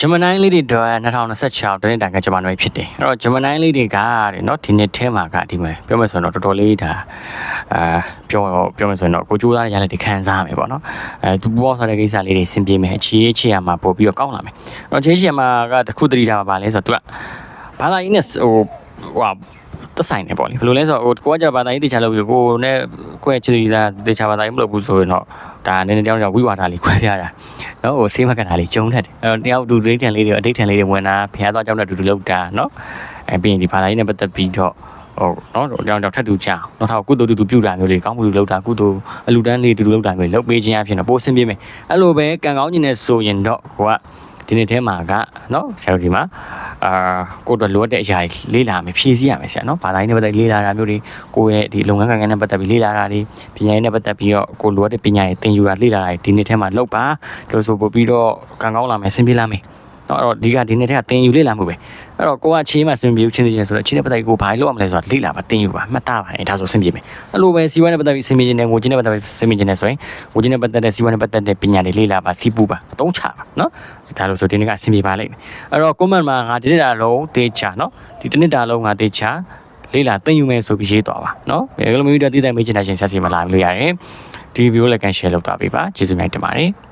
Gemini လေးတွေတော့2026တနေ့တိုင်က Gemini ဖြစ်တယ်အဲ့တော့ Gemini လေးတွေကတဲ့เนาะဒီနှစ်ထဲမှာကဒီမှာပြောမယ်ဆိုတော့တော်တော်လေးဒါပြောမယ်ဆိုရင်တော့ကိုကြိုးစားရတဲ့ခံစားရမယ်ပေါ့နော်သူပူပေါင်းဆောင်တဲ့ကိစ္စလေးတွေဆင်ပြေမယ်အခြေချရမှာပို့ပြီးတော့ကောင်းလာမယ်အဲ့တော့အခြေချရမှာကတခုတတိထားပါလဲဆိုတော့သူကဘာသာရေးနဲ့ဟိုသက်ဆိုင်နေပေါ့လေဘယ်လိုလဲဆိုတော့ကိုကကြဘာသာရေးတေချာလို့ပြီးကိုနဲ့ကိုရဲ့ချစ်သူသားတေချာဘာသာရေးမလုပ်ဘူးဆိုရင်တော့ဒါနည်းနည်းတောင်းတောင်းဝိဝါဒလေးခွဲပြတာနော်ဟိုဆေးမကန်တာလေးကျုံတတ်တယ်အဲ့တော့တယောက်သူဒိဋ္ဌံလေးတွေအဋ္ဌံလေးတွေဝင်တာဖျားသွားကြောင်းတဲ့တူတူလောက်တာနော်ပြီးရင်ဒီဘာသာရေးနဲ့ပတ်သက်ပြီးတော့ဟုတ်နော်တောင်းတောင်းထပ်တူကြအောင်နောက်ထပ်ကုသိုလ်တူပြုတာမျိုးလေးကောင်းမှုလုပ်တာကုသိုလ်အလူတန်းလေးတူတူလုပ်တာမျိုးလုပ်ပေးခြင်းအဖြစ်တော့ပိုးဆင်းပြေးမယ်အဲ့လိုပဲကံကောင်းခြင်းနဲ့ဆိုရင်တော့ကိုကဒီနေ့ထဲမှာကနော်ဆရာတို့ဒီမှာကိုတော့လိုအပ်တဲ့အရာတွေလေးလာမယ်ဖြည့်ဆည်းရမယ်ဆရာနော်ဘာသာရေးနဲ့ပတ်သက်လေးလာတာမျိုးတွေကိုရဲ့ဒီလုပ်ငန်းကိုင်ငန်းနဲ့ပတ်သက်ပြီးလေးလာတာတွေပညာရေးနဲ့ပတ်သက်ပြီးတော့ကိုလိုအပ်တဲ့ပညာရေးသင်ယူတာလေးလာတာဒီနေ့ထဲမှာလောက်ပါလို့ဆိုပို့ပြီးတော့ကံကောင်းလာမယ်ဆင်ပြေးလာမယ်နော်အဲ့တော့ဒီနေ့ထဲကသင်ယူလေးလာမှုပဲအဲ့တော့ကိုကချင်းမှဆင်ပြေချင်းသေးတယ်ဆိုတော့ချင်းနဲ့ပတ်သက်ပြီးကိုဘာလို့ရမလဲဆိုတော့လေးလာပါသင်ယူပါမှတ်သားပါဒါဆိုဆင်ပြေမယ်အဲ့လိုပဲစီဝါနဲ့ပတ်သက်ပြီးဆင်ပြေခြင်းနဲ့ငွေချင်းနဲ့ပတ်သက်ပြီးဆင်ပြေခြင်းနဲ့ဆိုရင်ငွေချင်းနဲ့ပတ်သက်တဲ့စီဝါနဲ့ပတ်သက်တဲ့ပညာတွေလေးလာပါစီးပူပါအသုံးချပါနော်ဒါလို့ဆိုဒီနေ့ကဆင်ပြေပါလိမ့်မယ်အဲ့တော့ comment မှာငါဒီနေ့တာလုံးတေးချနော်ဒီတစ်နှစ်တာလုံးငါတေးချလေးလာသင်ယူမယ်ဆိုပြီးရေးသွားပါနော်ဘယ်လိုမျိုးတည်တည်မေးချင်တဲ့ရှင်ဆက်စီမလာလို့ရတယ်ဒီ video လည်းကန် share လုပ်သွားပေးပါကျေးဇူးများတင်ပါတယ်